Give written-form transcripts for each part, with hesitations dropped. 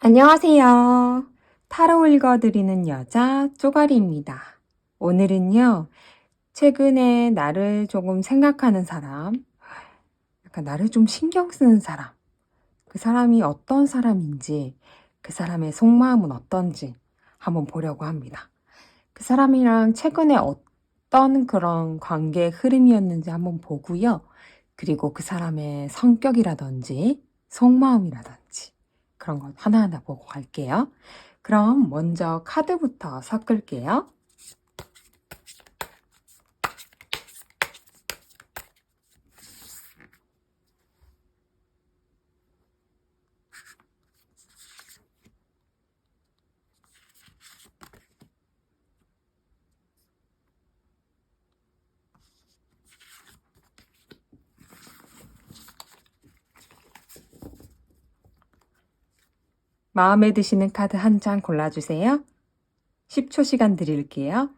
안녕하세요. 타로 읽어드리는 여자 쪼가리입니다. 오늘은요, 최근에 나를 조금 생각하는 사람, 약간 나를 좀 신경 쓰는 사람, 그 사람이 어떤 사람인지, 그 사람의 속마음은 어떤지 한번 보려고 합니다. 그 사람이랑 최근에 어떤 그런 관계의 흐름이었는지 한번 보고요. 그리고 그 사람의 성격이라든지 속마음이라든지 그런 것 하나하나 보고 갈게요. 그럼 먼저 카드부터 섞을게요. 마음에 드시는 카드 한 장 골라주세요. 10초 시간 드릴게요.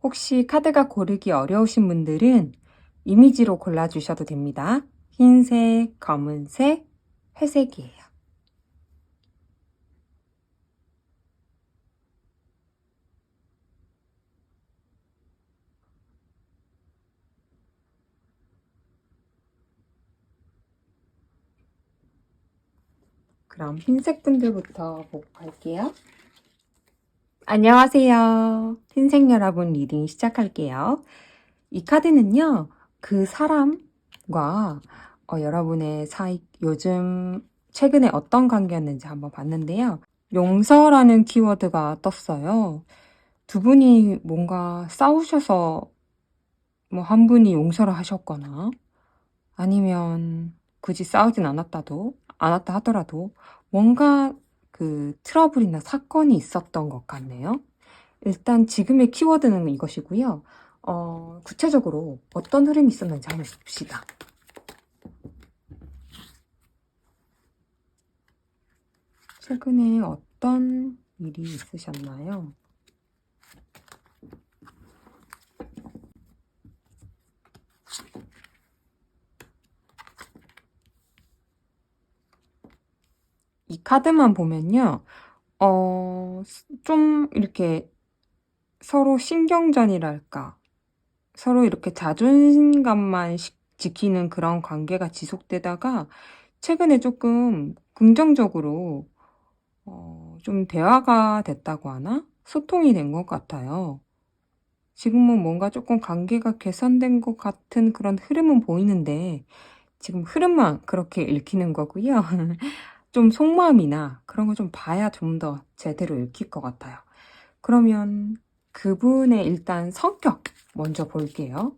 혹시 카드가 고르기 어려우신 분들은 이미지로 골라주셔도 됩니다. 흰색, 검은색, 회색이에요. 그럼 흰색 분들부터 보고 갈게요. 안녕하세요. 흰색 여러분 리딩 시작할게요. 이 카드는요, 그 사람과 여러분의 사이, 요즘 최근에 어떤 관계였는지 한번 봤는데요. 용서라는 키워드가 떴어요. 두 분이 뭔가 싸우셔서 뭐 한 분이 용서를 하셨거나 아니면 굳이 싸우진 않았다 하더라도 뭔가 그 트러블이나 사건이 있었던 것 같네요. 일단 지금의 키워드는 이것이고요. 구체적으로 어떤 흐름이 있었는지 한번 봅시다. 최근에 어떤 일이 있으셨나요? 이 카드만 보면요. 좀 이렇게 서로 신경전이랄까. 서로 이렇게 자존감만 지키는 그런 관계가 지속되다가 최근에 조금 긍정적으로 좀 대화가 됐다고 하나? 소통이 된 것 같아요. 지금은 뭔가 조금 관계가 개선된 것 같은 그런 흐름은 보이는데 지금 흐름만 그렇게 읽히는 거고요. 좀 속마음이나 그런 거 좀 봐야 좀 더 제대로 읽힐 것 같아요. 그러면 그분의 일단 성격 먼저 볼게요.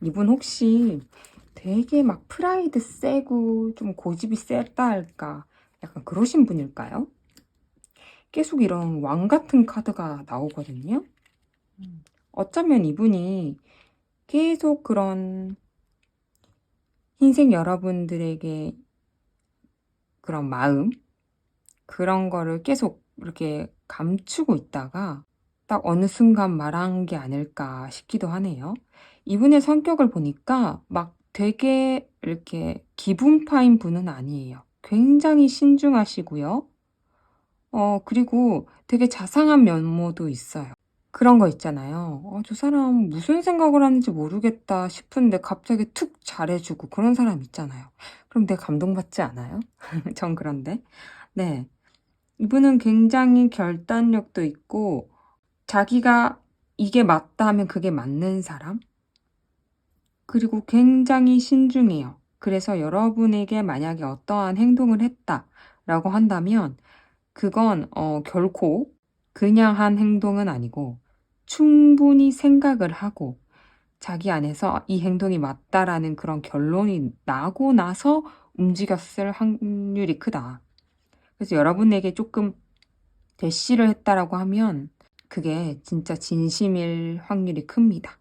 이분 혹시 되게 막 프라이드 세고 좀 고집이 세다 할까? 약간 그러신 분일까요? 계속 이런 왕 같은 카드가 나오거든요. 어쩌면 이분이 계속 그런 흰색 여러분들에게 그런 마음, 그런 거를 계속 이렇게 감추고 있다가 딱 어느 순간 말한 게 아닐까 싶기도 하네요. 이분의 성격을 보니까 막 되게 이렇게 기분파인 분은 아니에요. 굉장히 신중하시고요. 그리고 되게 자상한 면모도 있어요. 그런 거 있잖아요. 저 사람 무슨 생각을 하는지 모르겠다 싶은데 갑자기 툭 잘해주고 그런 사람 있잖아요. 그럼 내가 감동받지 않아요? 전 그런데. 네. 이분은 굉장히 결단력도 있고 자기가 이게 맞다 하면 그게 맞는 사람? 그리고 굉장히 신중해요. 그래서 여러분에게 만약에 어떠한 행동을 했다라고 한다면 그건 결코 그냥 한 행동은 아니고 충분히 생각을 하고 자기 안에서 이 행동이 맞다라는 그런 결론이 나고 나서 움직였을 확률이 크다. 그래서 여러분에게 조금 대시를 했다라고 하면 그게 진짜 진심일 확률이 큽니다.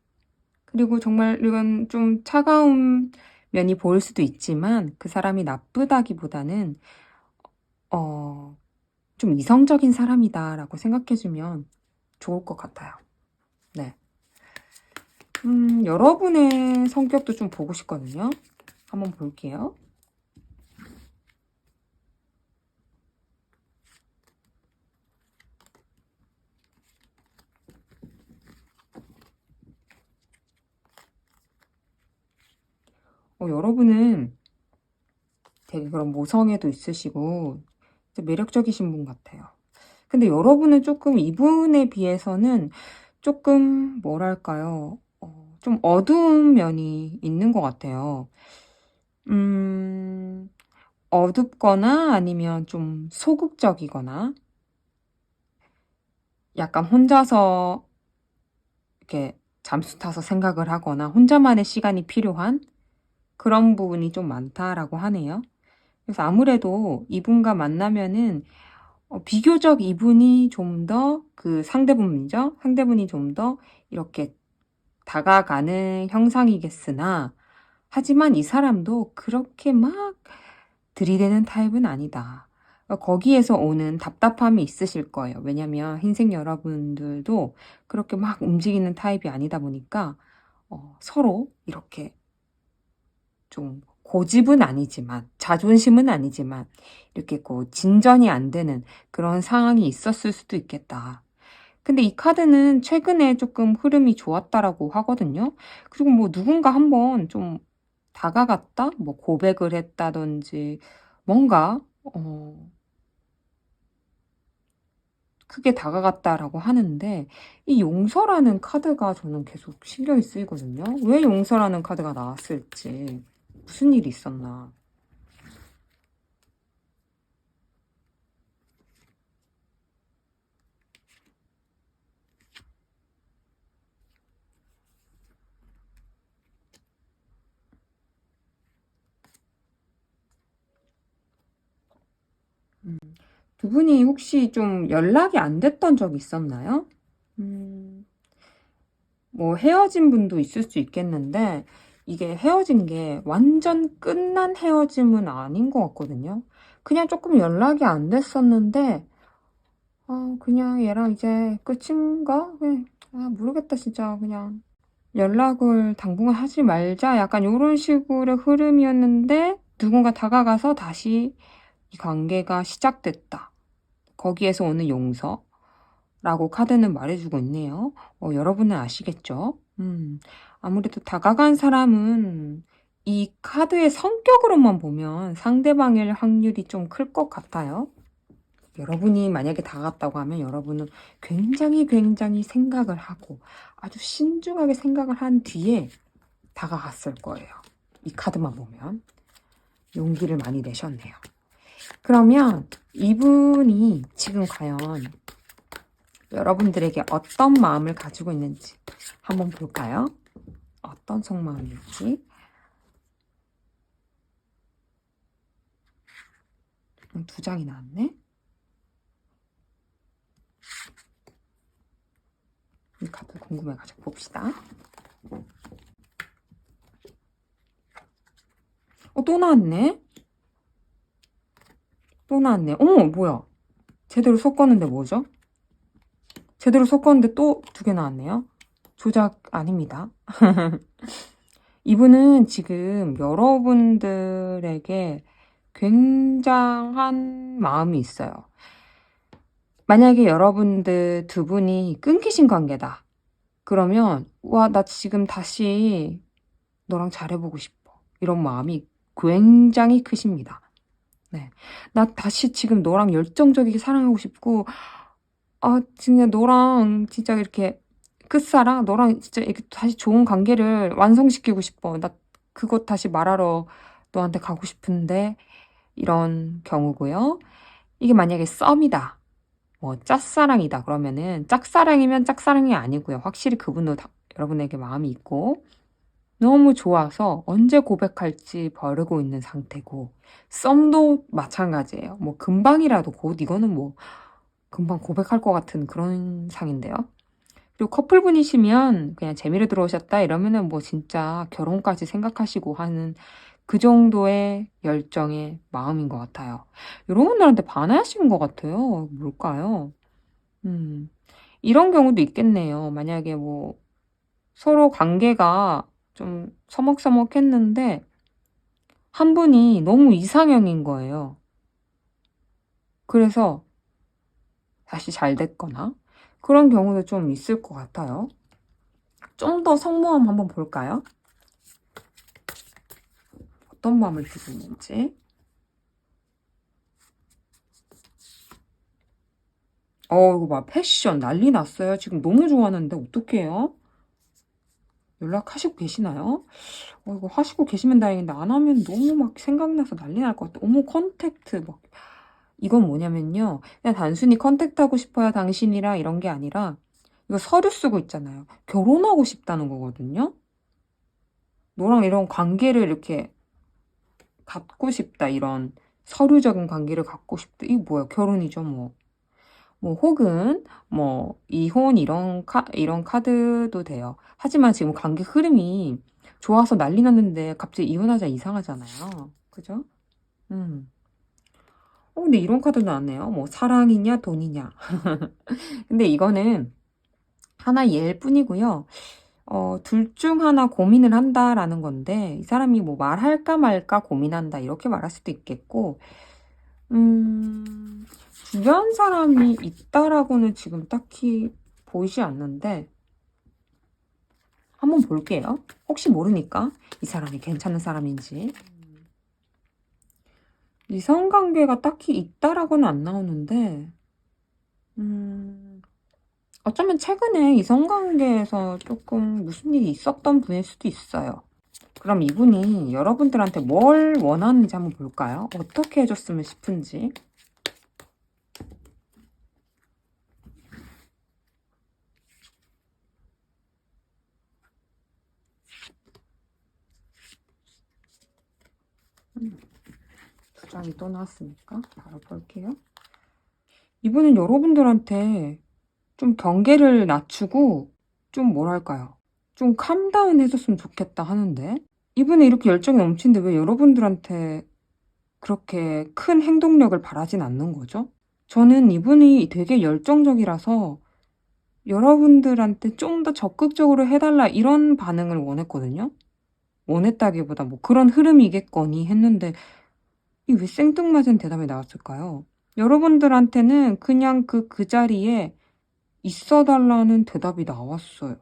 그리고 정말 이건 좀 차가운 면이 보일 수도 있지만 그 사람이 나쁘다기보다는 좀 이성적인 사람이다라고 생각해주면 좋을 것 같아요. 네. 여러분의 성격도 좀 보고 싶거든요. 한번 볼게요. 여러분은 되게 그런 모성애도 있으시고 매력적이신 분 같아요. 근데 여러분은 조금 이분에 비해서는 조금 뭐랄까요? 좀 어두운 면이 있는 것 같아요. 어둡거나 아니면 좀 소극적이거나 약간 혼자서 이렇게 잠수 타서 생각을 하거나 혼자만의 시간이 필요한 그런 부분이 좀 많다라고 하네요. 그래서 아무래도 이분과 만나면은 비교적 이분이 좀 더 그 상대분이죠. 상대분이 좀 더 이렇게 다가가는 형상이겠으나 하지만 이 사람도 그렇게 막 들이대는 타입은 아니다. 거기에서 오는 답답함이 있으실 거예요. 왜냐면 흰색 여러분들도 그렇게 막 움직이는 타입이 아니다 보니까 서로 이렇게 좀 고집은 아니지만 자존심은 아니지만 이렇게 진전이 안 되는 그런 상황이 있었을 수도 있겠다. 근데 이 카드는 최근에 조금 흐름이 좋았다라고 하거든요. 그리고 뭐 누군가 한번 좀 다가갔다? 뭐 고백을 했다든지 뭔가 크게 다가갔다라고 하는데 이 용서라는 카드가 저는 계속 신경이 쓰이거든요. 왜 용서라는 카드가 나왔을지 무슨 일이 있었나. 두 분이 혹시 좀 연락이 안 됐던 적 있었나요? 뭐 헤어진 분도 있을 수 있겠는데 이게 헤어진 게 완전 끝난 헤어짐은 아닌 것 같거든요. 그냥 조금 연락이 안 됐었는데 그냥 얘랑 이제 끝인가? 모르겠다 진짜. 그냥 연락을 당분간 하지 말자 약간 이런 식으로 흐름이었는데 누군가 다가가서 다시 이 관계가 시작됐다. 거기에서 오는 용서라고 카드는 말해주고 있네요. 여러분은 아시겠죠? 아무래도 다가간 사람은 이 카드의 성격으로만 보면 상대방일 확률이 좀 클 것 같아요. 여러분이 만약에 다가갔다고 하면 여러분은 굉장히 굉장히 생각을 하고 아주 신중하게 생각을 한 뒤에 다가갔을 거예요. 이 카드만 보면 용기를 많이 내셨네요. 그러면 이분이 지금 과연 여러분들에게 어떤 마음을 가지고 있는지 한번 볼까요? 어떤 속마음일지. 두 장이 나왔네. 이 카드 궁금해가지고 봅시다. 또 나왔네. 또 나왔네. 어머, 뭐야. 제대로 섞었는데 뭐죠? 제대로 섞었는데 또 두 개 나왔네요. 조작 아닙니다. 이분은 지금 여러분들에게 굉장한 마음이 있어요. 만약에 여러분들 두 분이 끊기신 관계다. 그러면 와, 나 지금 다시 너랑 잘해보고 싶어. 이런 마음이 굉장히 크십니다. 네. 나 다시 지금 너랑 열정적이게 사랑하고 싶고 진짜 너랑 진짜 이렇게 끝사랑 너랑 진짜 이렇게 다시 좋은 관계를 완성시키고 싶어. 나 그것 다시 말하러 너한테 가고 싶은데 이런 경우고요. 이게 만약에 썸이다. 뭐 짝사랑이다. 그러면은 짝사랑이면 짝사랑이 아니고요. 확실히 그분도 여러분에게 마음이 있고 너무 좋아서 언제 고백할지 벼르고 있는 상태고, 썸도 마찬가지예요. 뭐 금방이라도 곧 이거는 뭐 금방 고백할 것 같은 그런 상인데요. 그리고 커플분이시면 그냥 재미로 들어오셨다 이러면은 뭐 진짜 결혼까지 생각하시고 하는 그 정도의 열정의 마음인 것 같아요. 이런 분들한테 반하신 것 같아요. 뭘까요? 음, 이런 경우도 있겠네요. 만약에 뭐 서로 관계가 좀 서먹서먹했는데 한 분이 너무 이상형인 거예요. 그래서 다시 잘 됐거나 그런 경우도 좀 있을 것 같아요. 좀 더 성모함 한번 볼까요? 어떤 마음을 주고 있는지. 이거 봐. 패션 난리 났어요. 지금 너무 좋아하는데 어떡해요? 연락하시고 계시나요? 이거 하시고 계시면 다행인데 안 하면 너무 막 생각나서 난리 날 것 같아. 어머, 컨택트 막. 이건 뭐냐면요. 그냥 단순히 컨택트하고 싶어요, 당신이랑 이런 게 아니라 이거 서류 쓰고 있잖아요. 결혼하고 싶다는 거거든요. 너랑 이런 관계를 이렇게 갖고 싶다. 이런 서류적인 관계를 갖고 싶다. 이거 뭐야? 결혼이죠, 뭐. 뭐 혹은 뭐 이혼 이런 카드도 돼요. 하지만 지금 관계 흐름이 좋아서 난리 났는데 갑자기 이혼하자 이상하잖아요. 그죠? 음. 근데 이런 카드는 안 해요. 뭐 사랑이냐 돈이냐. 근데 이거는 하나 예일 뿐이고요. 둘 중 하나 고민을 한다라는 건데 이 사람이 뭐 말할까 말까 고민한다 이렇게 말할 수도 있겠고 주변 사람이 있다라고는 지금 딱히 보이지 않는데 한번 볼게요. 혹시 모르니까 이 사람이 괜찮은 사람인지. 이성관계가 딱히 있다라고는 안 나오는데 어쩌면 최근에 이성관계에서 조금 무슨 일이 있었던 분일 수도 있어요. 그럼 이분이 여러분들한테 뭘 원하는지 한번 볼까요? 어떻게 해줬으면 싶은지. 두 장이 또 나왔으니까 바로 볼게요. 이분은 여러분들한테 좀 경계를 낮추고 좀 뭐랄까요? 좀 캄다운 해줬으면 좋겠다 하는데 이분이 이렇게 열정이 넘치는데 왜 여러분들한테 그렇게 큰 행동력을 바라진 않는 거죠? 저는 이분이 되게 열정적이라서 여러분들한테 좀 더 적극적으로 해달라 이런 반응을 원했거든요. 원했다기보다 뭐 그런 흐름이겠거니 했는데 이 왜 생뚱맞은 대답이 나왔을까요? 여러분들한테는 그냥 그 자리에 있어달라는 대답이 나왔어요.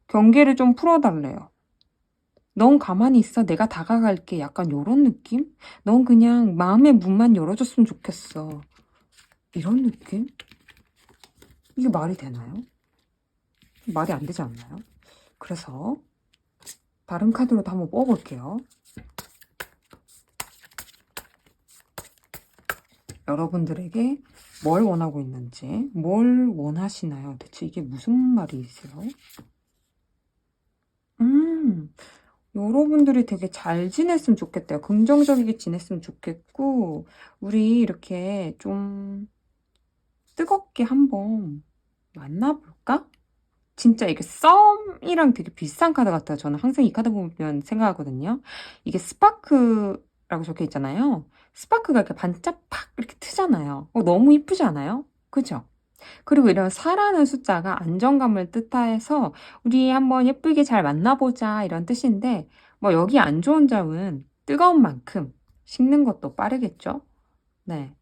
경계를 좀 풀어달래요. 넌 가만히 있어. 내가 다가갈게. 약간 요런 느낌? 넌 그냥 마음의 문만 열어줬으면 좋겠어. 이런 느낌? 이게 말이 되나요? 말이 안 되지 않나요? 그래서 다른 카드로도 한번 뽑아볼게요. 여러분들에게 뭘 원하고 있는지, 뭘 원하시나요? 대체 이게 무슨 말이세요? 여러분들이 되게 잘 지냈으면 좋겠대요. 긍정적이게 지냈으면 좋겠고, 우리 이렇게 좀 뜨겁게 한번 만나볼까? 진짜 이게 썸이랑 되게 비슷한 카드 같아요. 저는 항상 이 카드 보면 생각하거든요. 이게 스파크라고 적혀 있잖아요. 스파크가 이렇게 반짝 팍 이렇게 트잖아요. 너무 이쁘지 않아요? 그죠? 그리고 이런 4라는 숫자가 안정감을 뜻해서 우리 한번 예쁘게 잘 만나보자 이런 뜻인데 뭐 여기 안 좋은 점은 뜨거운 만큼 식는 것도 빠르겠죠? 네.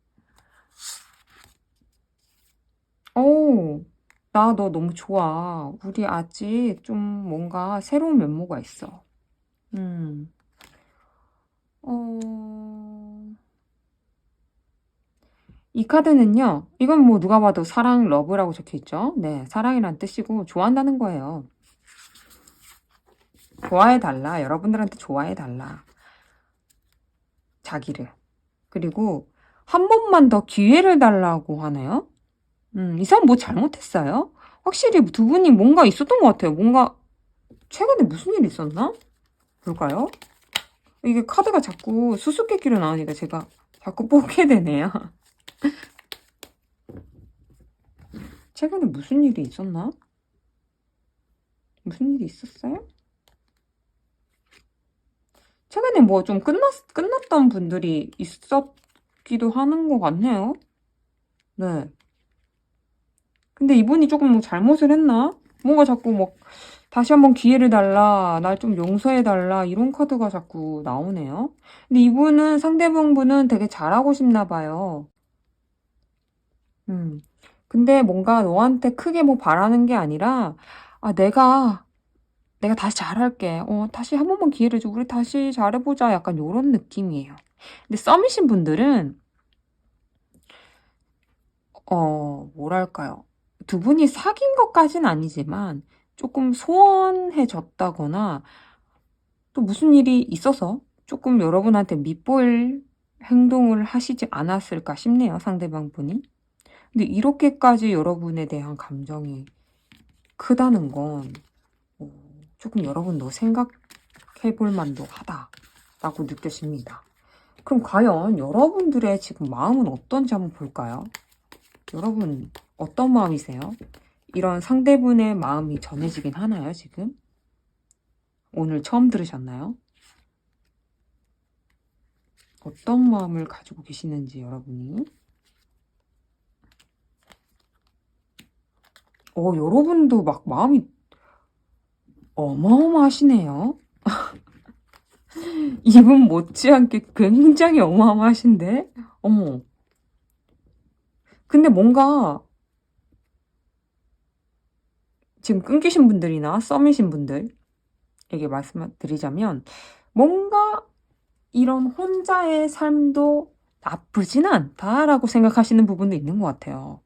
오, 나 너 너무 좋아. 우리 아직 좀 뭔가 새로운 면모가 있어. 음, 어, 이 카드는요, 이건 뭐 누가 봐도 사랑, 러브라고 적혀 있죠? 네, 사랑이란 뜻이고 좋아한다는 거예요. 좋아해달라. 여러분들한테 좋아해달라. 자기를. 그리고 한 번만 더 기회를 달라고 하네요. 이 사람 뭐 잘못했어요? 확실히 두 분이 뭔가 있었던 것 같아요. 뭔가 최근에 무슨 일이 있었나? 볼까요? 이게 카드가 자꾸 수수께끼로 나오니까 제가 자꾸 뽑게 되네요. 최근에 무슨 일이 있었나? 무슨 일이 있었어요? 최근에 뭐 좀 끝났던 분들이 있었기도 하는 것 같네요. 네. 근데 이분이 조금 뭐 잘못을 했나? 뭔가 자꾸 뭐 다시 한번 기회를 달라, 날 좀 용서해달라, 이런 카드가 자꾸 나오네요. 근데 이분은, 상대방분은 되게 잘하고 싶나 봐요. 근데 뭔가 너한테 크게 뭐 바라는 게 아니라, 아, 내가 다시 잘할게. 다시 한 번만 기회를 줘. 우리 다시 잘해보자. 약간 요런 느낌이에요. 근데 썸이신 분들은, 뭐랄까요. 두 분이 사귄 것까진 아니지만, 조금 소원해졌다거나, 또 무슨 일이 있어서 조금 여러분한테 밉보일 행동을 하시지 않았을까 싶네요, 상대방 분이. 근데 이렇게까지 여러분에 대한 감정이 크다는 건 조금 여러분도 생각해 볼 만도 하다라고 느껴집니다. 그럼 과연 여러분들의 지금 마음은 어떤지 한번 볼까요? 여러분 어떤 마음이세요? 이런 상대분의 마음이 전해지긴 하나요, 지금? 오늘 처음 들으셨나요? 어떤 마음을 가지고 계시는지 여러분이. 여러분도 막 마음이 어마어마하시네요. 이분 못지않게 굉장히 어마어마하신데? 어머. 근데 뭔가 지금 끊기신 분들이나 썸이신 분들에게 말씀드리자면 뭔가 이런 혼자의 삶도 나쁘지는 않다라고 생각하시는 부분도 있는 것 같아요.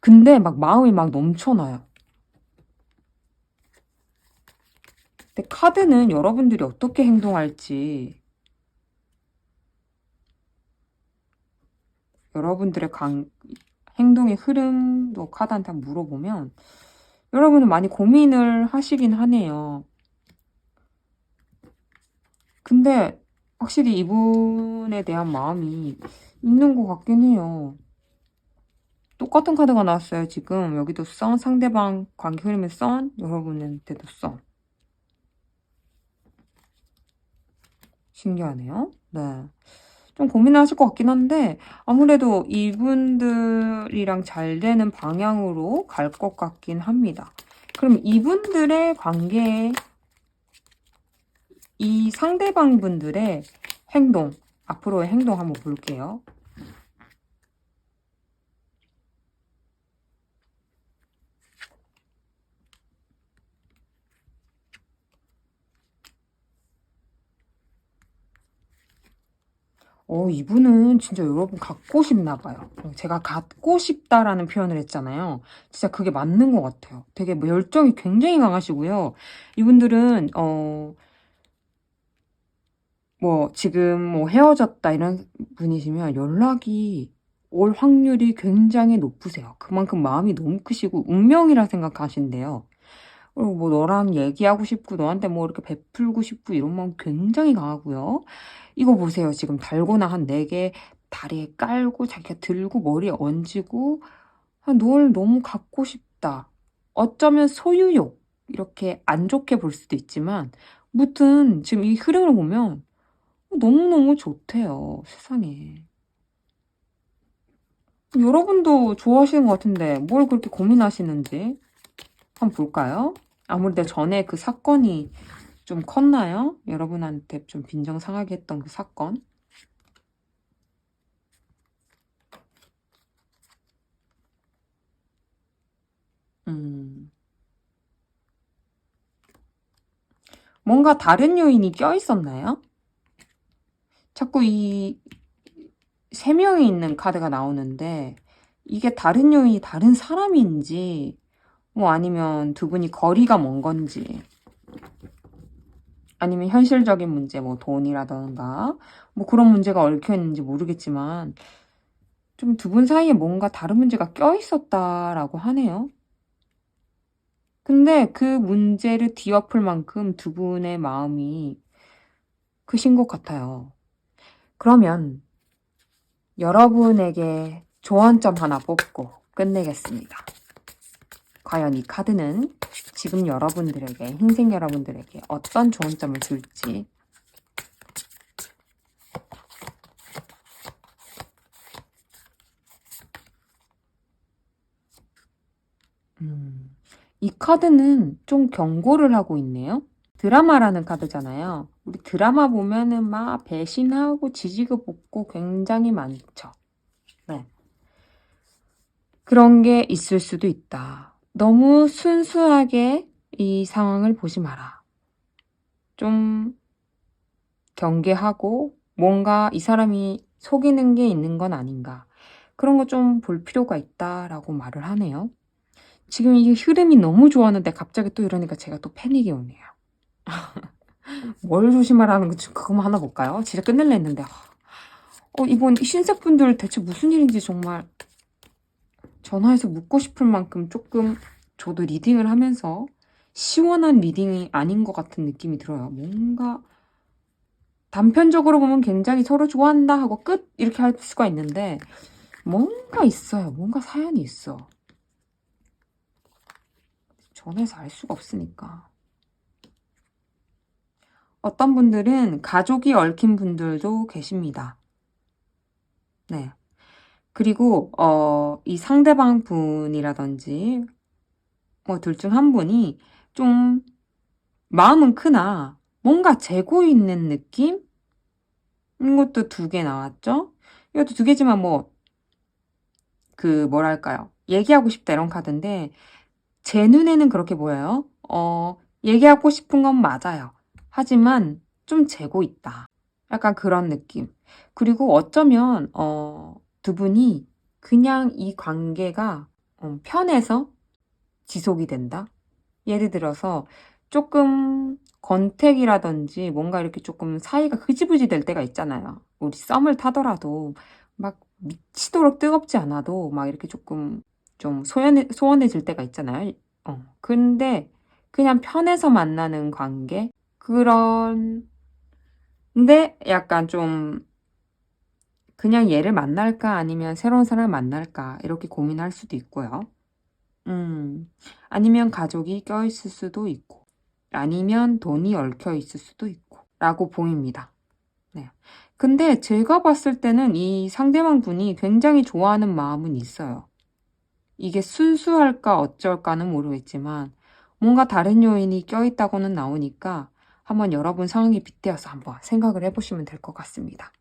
근데 막 마음이 막 넘쳐나요. 근데 카드는 여러분들이 어떻게 행동할지, 여러분들의 행동의 흐름도 카드한테 물어보면 여러분은 많이 고민을 하시긴 하네요. 근데 확실히 이분에 대한 마음이 있는 것 같긴 해요. 똑같은 카드가 나왔어요, 지금. 여기도 썬, 상대방 관계 흐름에 썬, 여러분한테도 썬. 신기하네요. 네. 좀 고민을 하실 것 같긴 한데, 아무래도 이분들이랑 잘 되는 방향으로 갈 것 같긴 합니다. 그럼 이분들의 관계에 이 상대방 분들의 행동, 앞으로의 행동 한번 볼게요. 이분은 진짜 여러분 갖고 싶나 봐요. 제가 갖고 싶다라는 표현을 했잖아요. 진짜 그게 맞는 것 같아요. 되게 뭐 열정이 굉장히 강하시고요. 이분들은 뭐 지금 뭐 헤어졌다 이런 분이시면 연락이 올 확률이 굉장히 높으세요. 그만큼 마음이 너무 크시고 운명이라 생각하신대요. 그리고 뭐 너랑 얘기하고 싶고 너한테 뭐 이렇게 베풀고 싶고 이런 마음 굉장히 강하고요. 이거 보세요. 지금 달고나 한 4개 다리에 깔고 자기가 들고 머리에 얹고 널 너무 갖고 싶다. 어쩌면 소유욕 이렇게 안 좋게 볼 수도 있지만 무튼 지금 이 흐름을 보면 너무너무 좋대요. 세상에. 여러분도 좋아하시는 것 같은데 뭘 그렇게 고민하시는지 한번 볼까요? 아무래도 전에 그 사건이 좀 컸나요? 여러분한테 좀 빈정상하게 했던 그 사건. 뭔가 다른 요인이 껴있었나요? 자꾸 이 3명이 있는 카드가 나오는데 이게 다른 요인이 다른 사람인지 뭐 아니면 두 분이 거리가 먼 건지 아니면 현실적인 문제 뭐 돈이라던가 뭐 그런 문제가 얽혀 있는지 모르겠지만 좀 두 분 사이에 뭔가 다른 문제가 껴있었다라고 하네요. 근데 그 문제를 뒤엎을 만큼 두 분의 마음이 크신 것 같아요. 그러면 여러분에게 조언점 하나 뽑고 끝내겠습니다. 과연 이 카드는 지금 여러분들에게, 흰색 여러분들에게 어떤 조언점을 줄지. 이 카드는 좀 경고를 하고 있네요. 드라마라는 카드잖아요. 우리 드라마 보면은 막 배신하고 지지고 볶고 굉장히 많죠. 네. 그런 게 있을 수도 있다. 너무 순수하게 이 상황을 보지 마라. 좀 경계하고 뭔가 이 사람이 속이는 게 있는 건 아닌가. 그런 거 좀 볼 필요가 있다라고 말을 하네요. 지금 이 흐름이 너무 좋았는데 갑자기 또 이러니까 제가 또 패닉이 오네요. 뭘 조심하라는 거지? 그거만 하나 볼까요? 진짜 끝낼라 했는데. 이번 신세 분들 대체 무슨 일인지 정말 전화해서 묻고 싶을 만큼 조금 저도 리딩을 하면서 시원한 리딩이 아닌 것 같은 느낌이 들어요. 뭔가 단편적으로 보면 굉장히 서로 좋아한다 하고 끝 이렇게 할 수가 있는데 뭔가 있어요. 뭔가 사연이 있어. 전화해서 알 수가 없으니까. 어떤 분들은 가족이 얽힌 분들도 계십니다. 네. 그리고 이 상대방 분이라든지 둘 중 한 분이 좀 마음은 크나 뭔가 재고 있는 느낌? 이것도 2개 나왔죠? 이것도 2개지만 뭐랄까요. 얘기하고 싶다 이런 카드인데 제 눈에는 그렇게 보여요. 얘기하고 싶은 건 맞아요. 하지만 좀 재고 있다. 약간 그런 느낌. 그리고 어쩌면 두 분이 그냥 이 관계가 편해서 지속이 된다. 예를 들어서 조금 권태기라든지 뭔가 이렇게 조금 사이가 흐지부지 될 때가 있잖아요. 우리 썸을 타더라도 막 미치도록 뜨겁지 않아도 막 이렇게 조금 좀 소원해질 때가 있잖아요. 근데 그냥 편해서 만나는 관계? 근데 약간 좀 그냥 얘를 만날까 아니면 새로운 사람을 만날까 이렇게 고민할 수도 있고요. 아니면 가족이 껴있을 수도 있고 아니면 돈이 얽혀 있을 수도 있고 라고 보입니다. 네. 근데 제가 봤을 때는 이 상대방 분이 굉장히 좋아하는 마음은 있어요. 이게 순수할까 어쩔까는 모르겠지만 뭔가 다른 요인이 껴있다고는 나오니까 한번 여러분 상황에 빗대어서 한번 생각을 해보시면 될 것 같습니다.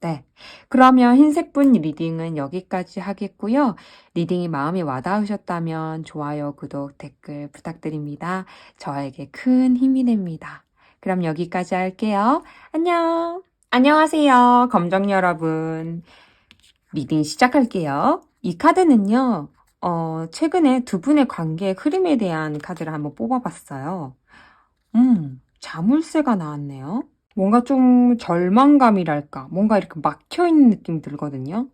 네. 그러면 흰색분 리딩은 여기까지 하겠고요. 리딩이 마음에 와닿으셨다면 좋아요, 구독, 댓글 부탁드립니다. 저에게 큰 힘이 됩니다. 그럼 여기까지 할게요. 안녕. 안녕하세요, 검정 여러분. 리딩 시작할게요. 이 카드는요, 최근에 두 분의 관계의 흐름에 대한 카드를 한번 뽑아봤어요. 자물쇠가 나왔네요. 뭔가 좀 절망감이랄까, 뭔가 이렇게 막혀있는 느낌이 들거든요.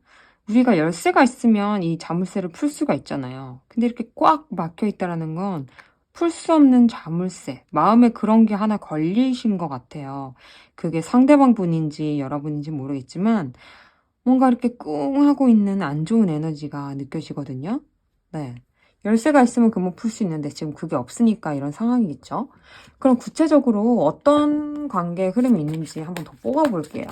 우리가 열쇠가 있으면 이 자물쇠를 풀 수가 있잖아요. 근데 이렇게 꽉 막혀있다라는 건 풀 수 없는 자물쇠, 마음에 그런 게 하나 걸리신 것 같아요. 그게 상대방 분인지 여러분인지 모르겠지만 뭔가 이렇게 꿍 하고 있는 안 좋은 에너지가 느껴지거든요. 네. 열쇠가 있으면 금방 풀 수 있는데 지금 그게 없으니까 이런 상황이겠죠. 그럼 구체적으로 어떤 관계의 흐름이 있는지 한번 더 뽑아볼게요.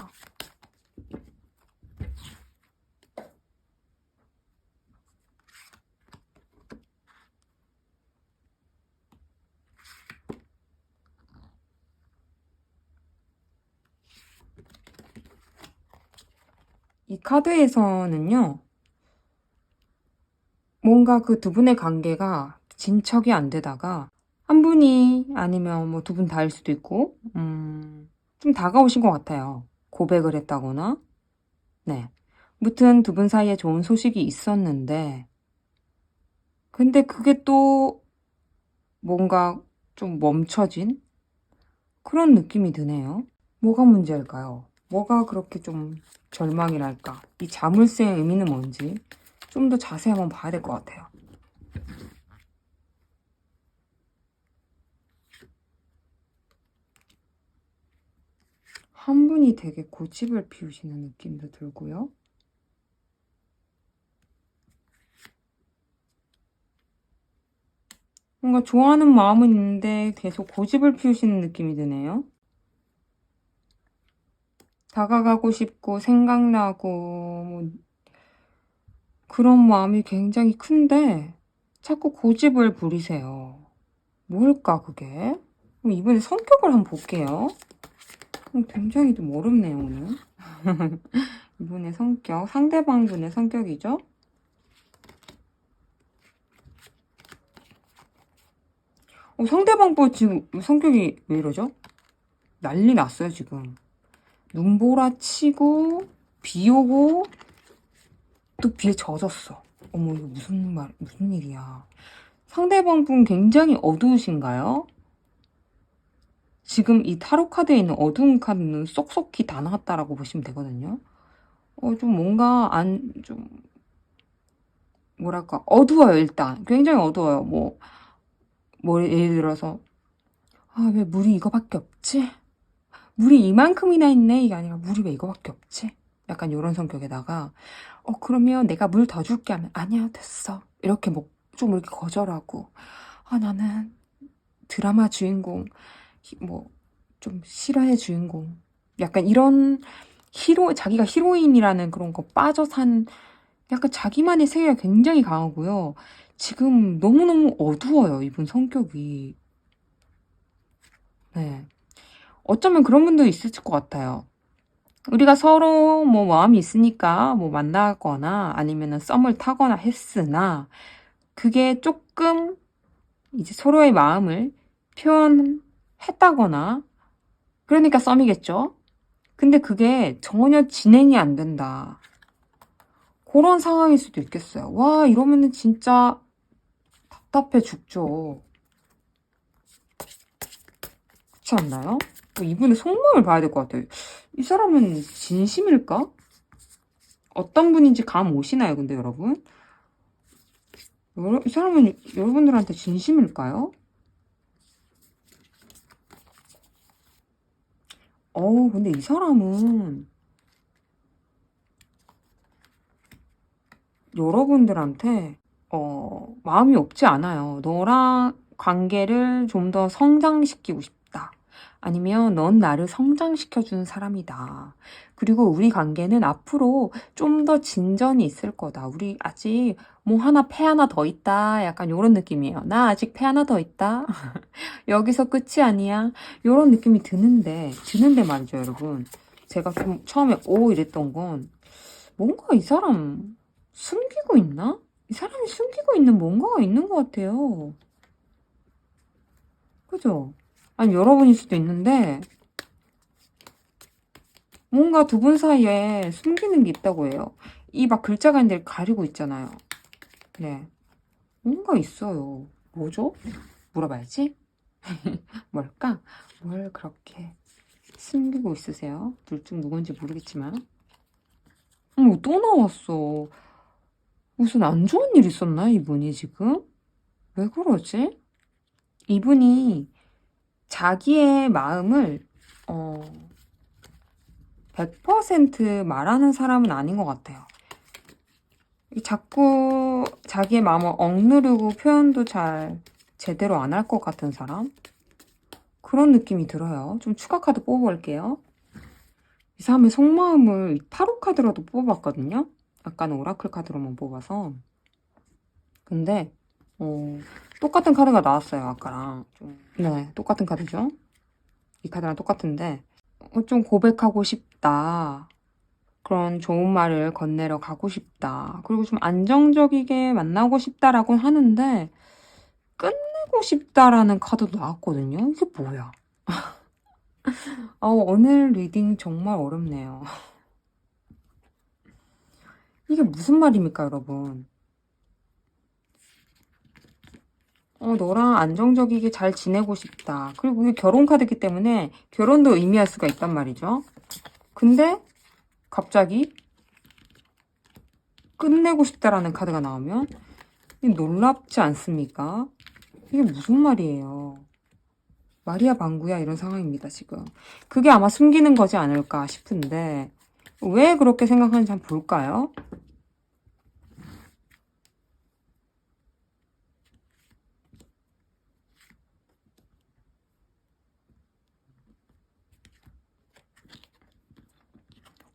이 카드에서는요, 뭔가 그 두 분의 관계가 진척이 안 되다가 한 분이 아니면 뭐 두 분 다일 수도 있고, 좀 다가오신 것 같아요. 고백을 했다거나, 네. 무튼 두 분 사이에 좋은 소식이 있었는데, 근데 그게 또 뭔가 좀 멈춰진 그런 느낌이 드네요. 뭐가 문제일까요? 뭐가 그렇게 좀 절망이랄까? 이 자물쇠의 의미는 뭔지 좀 더 자세히 한번 봐야 될 것 같아요. 한 분이 되게 고집을 피우시는 느낌도 들고요. 뭔가 좋아하는 마음은 있는데 계속 고집을 피우시는 느낌이 드네요. 다가가고 싶고 생각나고 뭐 그런 마음이 굉장히 큰데 자꾸 고집을 부리세요. 뭘까 그게? 그럼 이번에 성격을 한번 볼게요. 굉장히 좀 어렵네요 오늘. 이분의 성격, 상대방분의 성격이죠. 상대방분 지금 성격이 왜 이러죠? 난리 났어요 지금. 눈보라치고 비 오고 또 비에 젖었어. 어머 이거 무슨 일이야. 상대방분 굉장히 어두우신가요? 지금 이 타로 카드에 있는 어두운 카드는 쏙쏙히 다 나왔다라고 보시면 되거든요. 좀 뭔가 좀 뭐랄까 어두워요. 일단 굉장히 어두워요. 뭐 예를 들어서 왜 물이 이거밖에 없지? 물이 이만큼이나 있네. 이게 아니라 물이 왜 이거밖에 없지? 약간 이런 성격에다가 그러면 내가 물 더 줄게 하면 아니야 됐어. 이렇게 뭐 좀 이렇게 거절하고 나는 드라마 주인공 뭐 좀 싫어해 주인공 약간 이런 자기가 히로인이라는 그런 거 빠져 산 약간 자기만의 세계가 굉장히 강하고요. 지금 너무너무 어두워요 이분 성격이. 네. 어쩌면 그런 분도 있을 것 같아요. 우리가 서로 뭐 마음이 있으니까 뭐 만나거나 아니면은 썸을 타거나 했으나 그게 조금 이제 서로의 마음을 표현했다거나 그러니까 썸이겠죠. 근데 그게 전혀 진행이 안 된다. 그런 상황일 수도 있겠어요. 와 이러면은 진짜 답답해 죽죠. 그렇지 않나요? 이분의 속마음을 봐야 될 것 같아요. 이 사람은 진심일까? 어떤 분인지 감 오시나요, 근데 여러분? 이 사람은 여러분들한테 진심일까요? 근데 이 사람은 여러분들한테 마음이 없지 않아요. 너랑 관계를 좀 더 성장시키고 싶다. 아니면 넌 나를 성장시켜주는 사람이다. 그리고 우리 관계는 앞으로 좀 더 진전이 있을 거다. 우리 아직 뭐 패 하나 더 있다. 약간 이런 느낌이에요. 나 아직 패 하나 더 있다. 여기서 끝이 아니야. 이런 느낌이 드는데 말이죠, 여러분. 제가 좀 처음에 이랬던 건 뭔가 이 사람 숨기고 있나? 이 사람이 숨기고 있는 뭔가가 있는 것 같아요. 그죠? 아니 여러분일 수도 있는데 뭔가 두 분 사이에 숨기는 게 있다고 해요. 이 막 글자가 있는데 가리고 있잖아요. 네. 뭔가 있어요. 뭐죠? 물어봐야지. 뭘까? 뭘 그렇게 숨기고 있으세요? 둘 중 누군지 모르겠지만. 또 나왔어. 무슨 안 좋은 일 있었나, 이분이 지금? 왜 그러지? 이분이 자기의 마음을 100% 말하는 사람은 아닌 것 같아요. 자꾸 자기의 마음을 억누르고 표현도 잘 제대로 안 할 것 같은 사람? 그런 느낌이 들어요. 좀 추가 카드 뽑아볼게요. 이 사람의 속마음을 타로 카드로도 뽑아봤거든요. 아까는 오라클 카드로만 뽑아서. 근데 똑같은 카드가 나왔어요. 아까랑. 네, 똑같은 카드죠. 이 카드랑 똑같은데 좀 고백하고 싶다. 그런 좋은 말을 건네러 가고 싶다. 그리고 좀 안정적이게 만나고 싶다라고 하는데 끝내고 싶다라는 카드도 나왔거든요. 이게 뭐야? 오늘 리딩 정말 어렵네요. 이게 무슨 말입니까, 여러분? 너랑 안정적이게 잘 지내고 싶다. 그리고 이게 결혼 카드이기 때문에 결혼도 의미할 수가 있단 말이죠. 근데 갑자기 끝내고 싶다라는 카드가 나오면 놀랍지 않습니까? 이게 무슨 말이에요? 마리아 방구야 이런 상황입니다, 지금. 그게 아마 숨기는 거지 않을까 싶은데 왜 그렇게 생각하는지 한번 볼까요?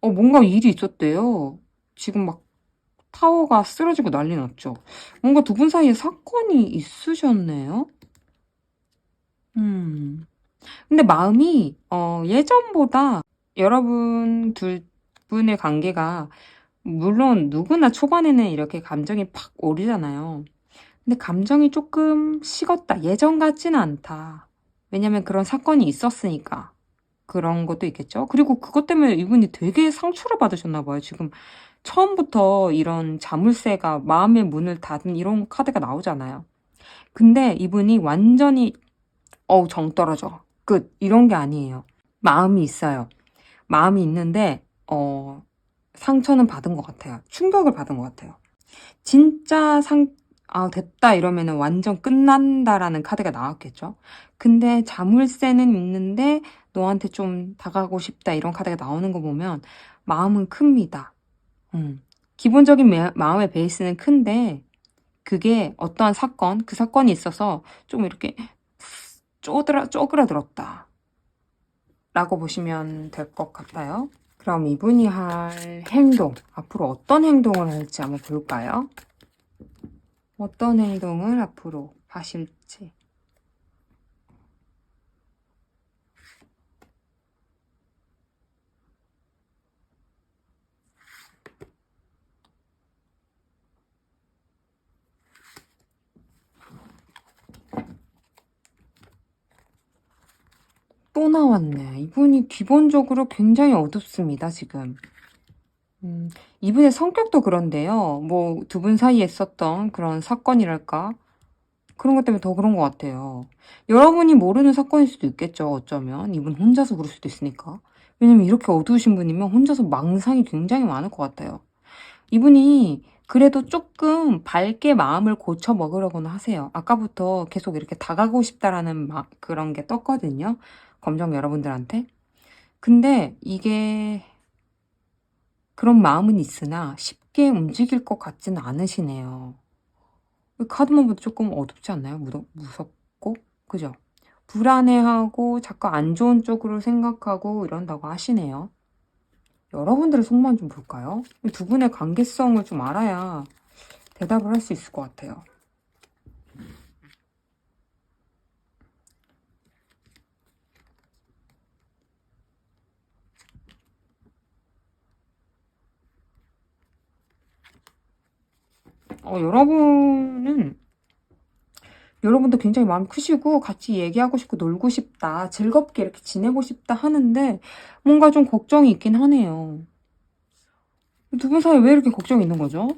뭔가 일이 있었대요. 지금 막 타워가 쓰러지고 난리 났죠. 뭔가 두 분 사이에 사건이 있으셨네요. 근데 마음이 예전보다 여러분 둘 분의 관계가 물론 누구나 초반에는 이렇게 감정이 팍 오르잖아요. 근데 감정이 조금 식었다. 예전 같지는 않다. 왜냐면 그런 사건이 있었으니까. 그런 것도 있겠죠. 그리고 그것 때문에 이분이 되게 상처를 받으셨나 봐요. 지금 처음부터 이런 자물쇠가 마음의 문을 닫은 이런 카드가 나오잖아요. 근데 이분이 완전히 정 떨어져. 끝. 이런 게 아니에요. 마음이 있어요. 마음이 있는데 상처는 받은 것 같아요. 충격을 받은 것 같아요. 진짜 됐다 이러면은 완전 끝난다라는 카드가 나왔겠죠. 근데 자물쇠는 있는데 너한테 좀 다가가고 싶다 이런 카드가 나오는 거 보면 마음은 큽니다. 기본적인 마음의 베이스는 큰데 그게 어떠한 사건, 그 사건이 있어서 좀 이렇게 쪼그라들었다 라고 보시면 될 것 같아요. 그럼 이분이 할 행동, 앞으로 어떤 행동을 할지 한번 볼까요? 어떤 행동을 앞으로 하실지. 또 나왔네. 이분이 기본적으로 굉장히 어둡습니다, 지금. 이분의 성격도 그런데요. 뭐, 두 분 사이에 있었던 그런 사건이랄까? 그런 것 때문에 더 그런 것 같아요. 여러분이 모르는 사건일 수도 있겠죠, 어쩌면. 이분 혼자서 그럴 수도 있으니까. 왜냐면 이렇게 어두우신 분이면 혼자서 망상이 굉장히 많을 것 같아요. 이분이 그래도 조금 밝게 마음을 고쳐 먹으려고는 하세요. 아까부터 계속 이렇게 다가가고 싶다라는 그런 게 떴거든요. 검정 여러분들한테. 근데 이게 그런 마음은 있으나 쉽게 움직일 것 같지는 않으시네요. 카드만 봐도 조금 어둡지 않나요? 무섭고? 그죠? 불안해하고 자꾸 안 좋은 쪽으로 생각하고 이런다고 하시네요. 여러분들의 속만 좀 볼까요? 두 분의 관계성을 좀 알아야 대답을 할 수 있을 것 같아요. 여러분도 굉장히 마음이 크시고 같이 얘기하고 싶고 놀고 싶다, 즐겁게 이렇게 지내고 싶다 하는데 뭔가 좀 걱정이 있긴 하네요. 두 분 사이에 왜 이렇게 걱정이 있는 거죠?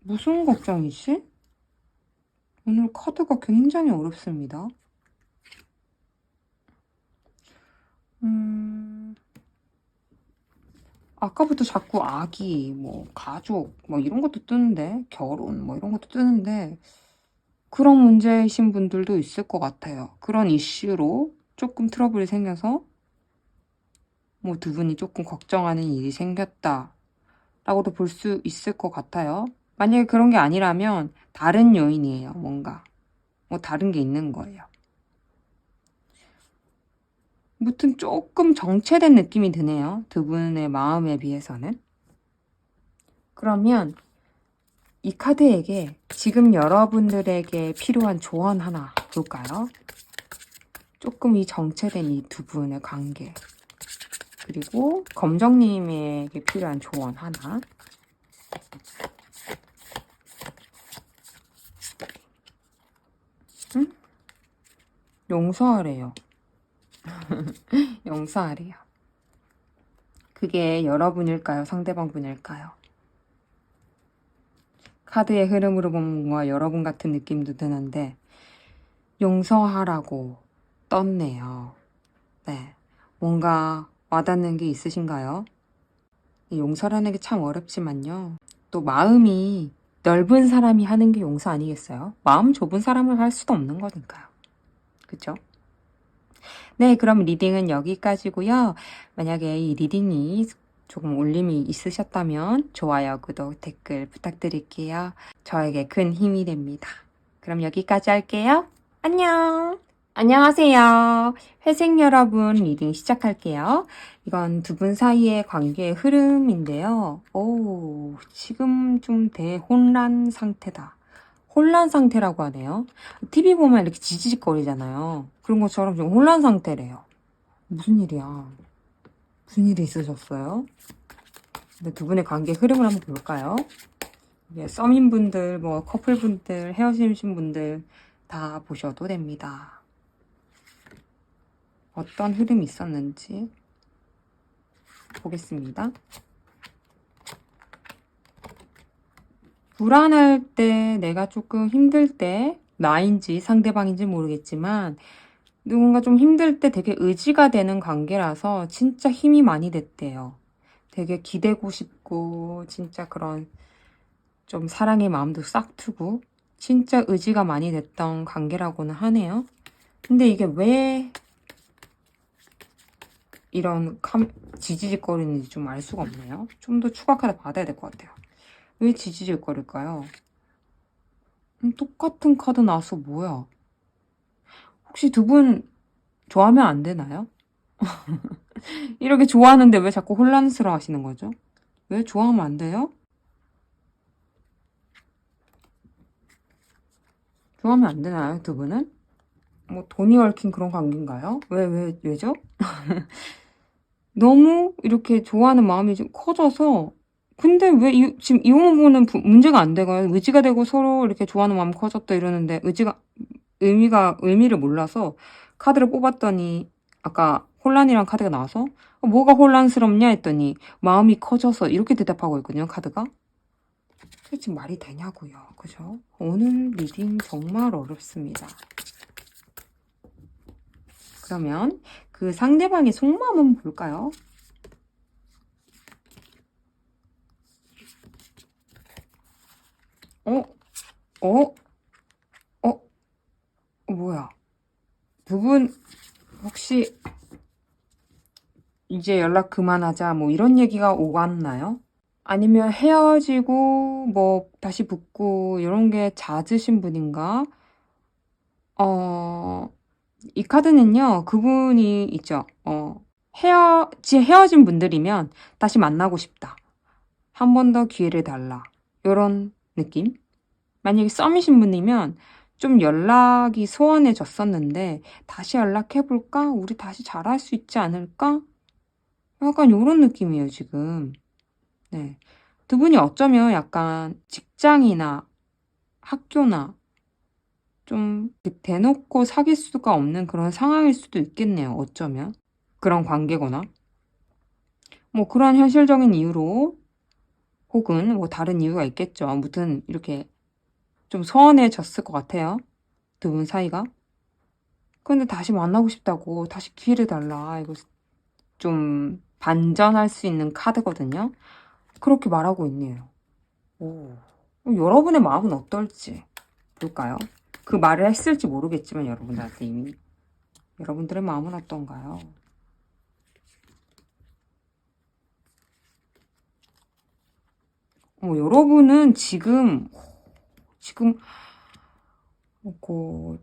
무슨 걱정이지? 오늘 카드가 굉장히 어렵습니다. 아까부터 자꾸 아기, 뭐 가족, 뭐 이런 것도 뜨는데 결혼, 뭐 이런 것도 뜨는데 그런 문제이신 분들도 있을 것 같아요. 그런 이슈로 조금 트러블이 생겨서 뭐 두 분이 조금 걱정하는 일이 생겼다 라고도 볼 수 있을 것 같아요. 만약에 그런 게 아니라면 다른 요인이에요. 뭔가 뭐 다른 게 있는 거예요. 무튼 조금 정체된 느낌이 드네요. 두 분의 마음에 비해서는. 그러면 이 카드에게 지금 여러분들에게 필요한 조언 하나 볼까요? 조금 이 정체된 이 두 분의 관계, 그리고 검정님에게 필요한 조언 하나. 응? 용서하래요. 용서하래요. 그게 여러분일까요? 상대방분일까요? 카드의 흐름으로 보면 뭔가 여러분 같은 느낌도 드는데 용서하라고 떴네요. 네, 뭔가 와닿는 게 있으신가요? 용서라는 게 참 어렵지만요. 또 마음이 넓은 사람이 하는 게 용서 아니겠어요? 마음 좁은 사람을 할 수도 없는 거니까요. 그죠? 네, 그럼 리딩은 여기까지고요. 만약에 이 리딩이 조금 울림이 있으셨다면 좋아요, 구독, 댓글 부탁드릴게요. 저에게 큰 힘이 됩니다. 그럼 여기까지 할게요. 안녕! 안녕하세요. 회생 여러분 리딩 시작할게요. 이건 두 분 사이의 관계의 흐름인데요. 오, 지금 좀 대혼란 상태다. 혼란 상태라고 하네요. TV 보면 이렇게 지지직거리잖아요. 그런 것처럼 좀 혼란 상태래요. 무슨 일이야? 무슨 일이 있으셨어요? 근데 두 분의 관계 흐름을 한번 볼까요? 이게 썸인 분들, 뭐 커플 분들, 헤어지신 분들 다 보셔도 됩니다. 어떤 흐름이 있었는지 보겠습니다. 불안할 때, 내가 조금 힘들 때, 나인지 상대방인지 모르겠지만 누군가 좀 힘들 때 되게 의지가 되는 관계라서 진짜 힘이 많이 됐대요. 되게 기대고 싶고 진짜 그런 좀 사랑의 마음도 싹 트고 진짜 의지가 많이 됐던 관계라고는 하네요. 근데 이게 왜 이런 지지직거리는지 좀 알 수가 없네요. 좀 더 추가카드 받아야 될 것 같아요. 왜 지지직거릴까요? 똑같은 카드 나와서 뭐야? 혹시 두 분 좋아하면 안 되나요? 이렇게 좋아하는데 왜 자꾸 혼란스러워 하시는 거죠? 왜 좋아하면 안 돼요? 좋아하면 안 되나요, 두 분은? 뭐 돈이 얽힌 그런 관계인가요? 왜죠? 너무 이렇게 좋아하는 마음이 좀 커져서 근데 왜 지금 이 부분은 문제가 안 돼가요? 의지가 되고 서로 이렇게 좋아하는 마음 커졌다 이러는데 의미를 몰라서 카드를 뽑았더니 아까 혼란이란 카드가 나와서 뭐가 혼란스럽냐 했더니 마음이 커져서 이렇게 대답하고 있거든요, 카드가. 그게 지금 말이 되냐고요. 그죠? 오늘 리딩 정말 어렵습니다. 그러면 그 상대방의 속마음 한번 볼까요? 뭐야? 두 분 혹시 이제 연락 그만하자 뭐 이런 얘기가 오갔나요? 아니면 헤어지고 뭐 다시 붙고 이런 게 잦으신 분인가? 이 카드는요, 그분이 있죠. 헤어진 분들이면 다시 만나고 싶다. 한 번 더 기회를 달라. 이런 느낌? 만약에 썸이신 분이면 좀 연락이 소원해졌었는데 다시 연락해볼까? 우리 다시 잘할 수 있지 않을까? 약간 이런 느낌이에요, 지금. 네. 두 분이 어쩌면 약간 직장이나 학교나 좀 대놓고 사귈 수가 없는 그런 상황일 수도 있겠네요, 어쩌면. 그런 관계거나. 뭐 그런 현실적인 이유로 혹은 뭐 다른 이유가 있겠죠. 아무튼 이렇게 좀 서운해졌을 것 같아요. 두 분 사이가. 근데 다시 만나고 싶다고 다시 기회를 달라. 이거 좀 반전할 수 있는 카드거든요. 그렇게 말하고 있네요. 오. 여러분의 마음은 어떨지 볼까요? 그 말을 했을지 모르겠지만 여러분들한테 이미 여러분들의 마음은 어떤가요? 여러분은 지금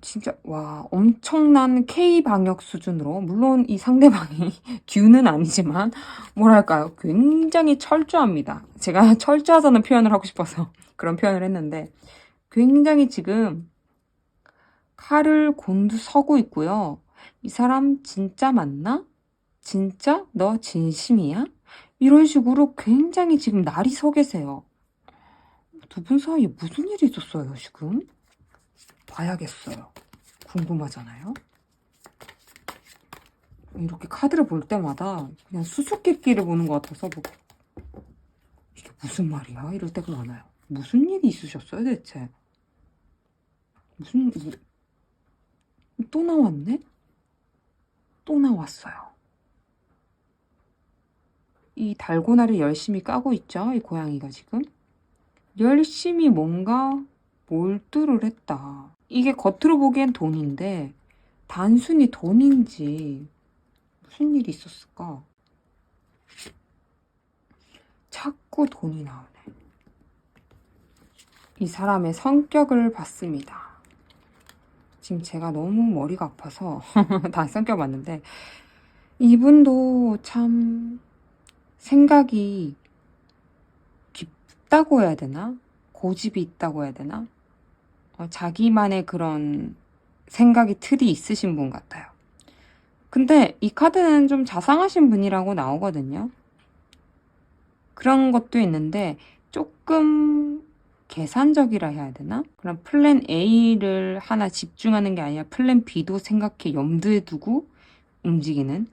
진짜 와 엄청난 K방역 수준으로 물론 이 상대방이 Q는 아니지만 뭐랄까요 굉장히 철저합니다. 제가 철저하다는 표현을 하고 싶어서 그런 표현을 했는데 굉장히 지금 칼을 곤두서고 있고요. 이 사람 진짜 맞나? 진짜? 너 진심이야? 이런 식으로 굉장히 지금 날이 서 계세요. 두 분 사이에 무슨 일이 있었어요, 지금? 봐야겠어요. 궁금하잖아요? 이렇게 카드를 볼 때마다 그냥 수수께끼를 보는 것 같아서 뭐 이게 무슨 말이야? 이럴 때가 많아요. 무슨 일이 있으셨어요, 대체? 또 나왔네? 또 나왔어요. 이 달고나를 열심히 까고 있죠, 이 고양이가 지금? 열심히 뭔가 몰두를 했다. 이게 겉으로 보기엔 돈인데 단순히 돈인지 무슨 일이 있었을까? 자꾸 돈이 나오네. 이 사람의 성격을 봤습니다. 지금 제가 너무 머리가 아파서 다 성격 봤는데, 이분도 참 생각이 깊다고 해야 되나? 고집이 있다고 해야 되나? 자기만의 그런 생각이 틀이 있으신 분 같아요. 근데 이 카드는 좀 자상하신 분이라고 나오거든요. 그런 것도 있는데 조금 계산적이라 해야 되나? 그럼 플랜 A를 하나 집중하는 게 아니라 플랜 B도 생각해 염두에 두고 움직이는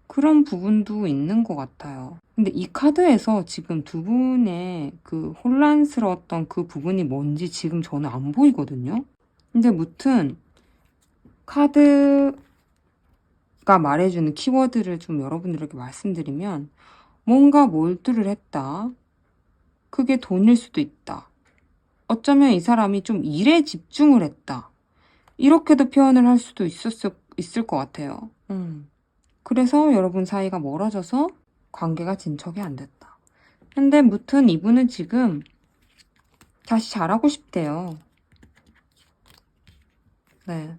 그런 부분도 있는 것 같아요. 근데 이 카드에서 지금 두 분의 그 혼란스러웠던 그 부분이 뭔지 지금 저는 안 보이거든요. 근데 무튼 카드가 말해주는 키워드를 좀 여러분들에게 말씀드리면, 뭔가 몰두를 했다. 그게 돈일 수도 있다. 어쩌면 이 사람이 좀 일에 집중을 했다. 이렇게도 표현을 할 수도 있을 것 같아요. 그래서 여러분 사이가 멀어져서 관계가 진척이 안 됐다. 근데 무튼 이분은 지금 다시 잘하고 싶대요. 네.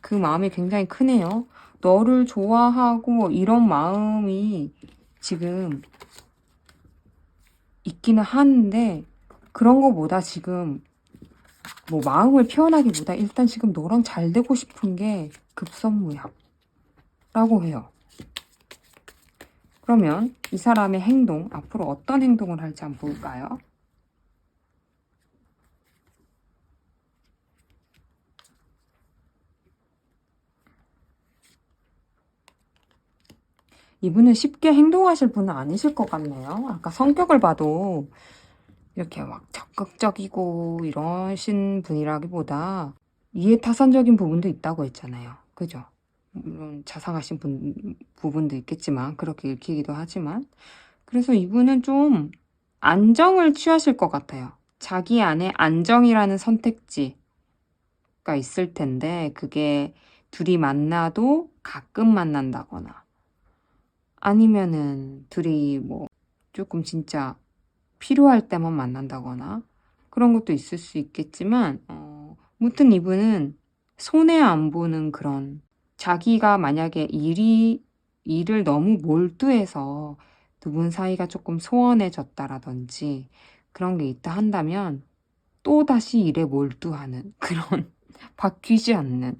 그 마음이 굉장히 크네요. 너를 좋아하고 이런 마음이 지금 있기는 하는데, 그런 거보다 지금 뭐 마음을 표현하기보다 일단 지금 너랑 잘 되고 싶은 게 급선무야 라고 해요. 그러면 이 사람의 행동, 앞으로 어떤 행동을 할지 한번 볼까요? 이분은 쉽게 행동하실 분은 아니실 것 같네요. 아까 성격을 봐도 이렇게 막 적극적이고 이러신 분이라기보다 이해타산적인 부분도 있다고 했잖아요. 그죠? 물론 자상하신 부분도 있겠지만, 그렇게 읽히기도 하지만. 그래서 이분은 좀 안정을 취하실 것 같아요. 자기 안에 안정이라는 선택지가 있을 텐데, 그게 둘이 만나도 가끔 만난다거나, 아니면은 둘이 뭐 조금 진짜 필요할 때만 만난다거나, 그런 것도 있을 수 있겠지만, 무튼 이분은 손해 안 보는 그런, 자기가 만약에 일을 너무 몰두해서 두 분 사이가 조금 소원해졌다라든지 그런 게 있다 한다면, 또다시 일에 몰두하는 그런 바뀌지 않는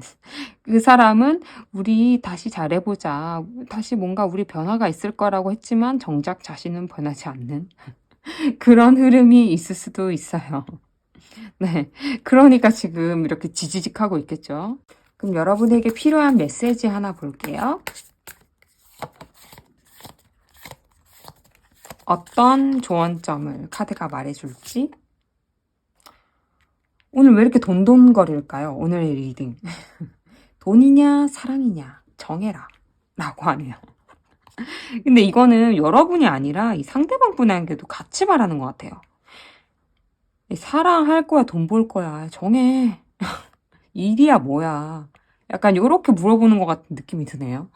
그 사람은 우리 다시 잘해보자, 다시 뭔가 우리 변화가 있을 거라고 했지만 정작 자신은 변하지 않는 그런 흐름이 있을 수도 있어요. 네. 그러니까 지금 이렇게 지지직하고 있겠죠. 그럼 여러분에게 필요한 메시지 하나 볼게요. 어떤 조언점을 카드가 말해줄지. 오늘 왜 이렇게 돈돈거릴까요? 오늘의 리딩. 돈이냐, 사랑이냐, 정해라. 라고 하네요. 근데 이거는 여러분이 아니라 이 상대방 분에게도 같이 말하는 것 같아요. 사랑할 거야, 돈 벌 거야. 정해. 일이야, 뭐야. 약간 요렇게 물어보는 것 같은 느낌이 드네요.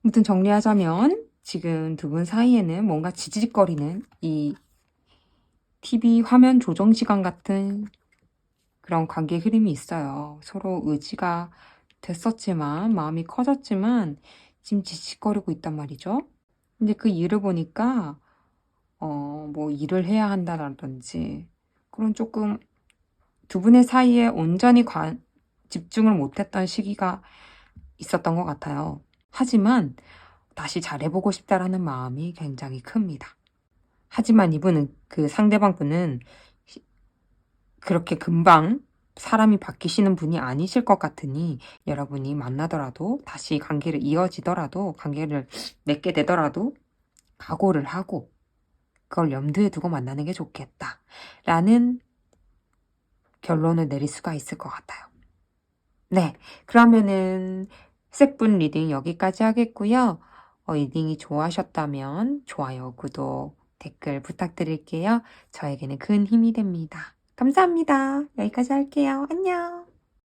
아무튼 정리하자면 지금 두 분 사이에는 뭔가 지지직거리는 이 TV 화면 조정 시간 같은 그런 관계 흐름이 있어요. 서로 의지가 됐었지만, 마음이 커졌지만 지금 지직거리고 있단 말이죠. 근데 그 이유를 보니까 뭐 일을 해야 한다라든지 그런 조금 두 분의 사이에 온전히 집중을 못했던 시기가 있었던 것 같아요. 하지만 다시 잘해보고 싶다라는 마음이 굉장히 큽니다. 하지만 이분은, 그 상대방 분은 그렇게 금방 사람이 바뀌시는 분이 아니실 것 같으니, 여러분이 만나더라도 다시 관계를 이어지더라도, 관계를 맺게 되더라도 각오를 하고 그걸 염두에 두고 만나는 게 좋겠다 라는 결론을 내릴 수가 있을 것 같아요. 네, 그러면은 색분 리딩 여기까지 하겠고요. 리딩이 좋아하셨다면 좋아요, 구독, 댓글 부탁드릴게요. 저에게는 큰 힘이 됩니다. 감사합니다. 여기까지 할게요. 안녕.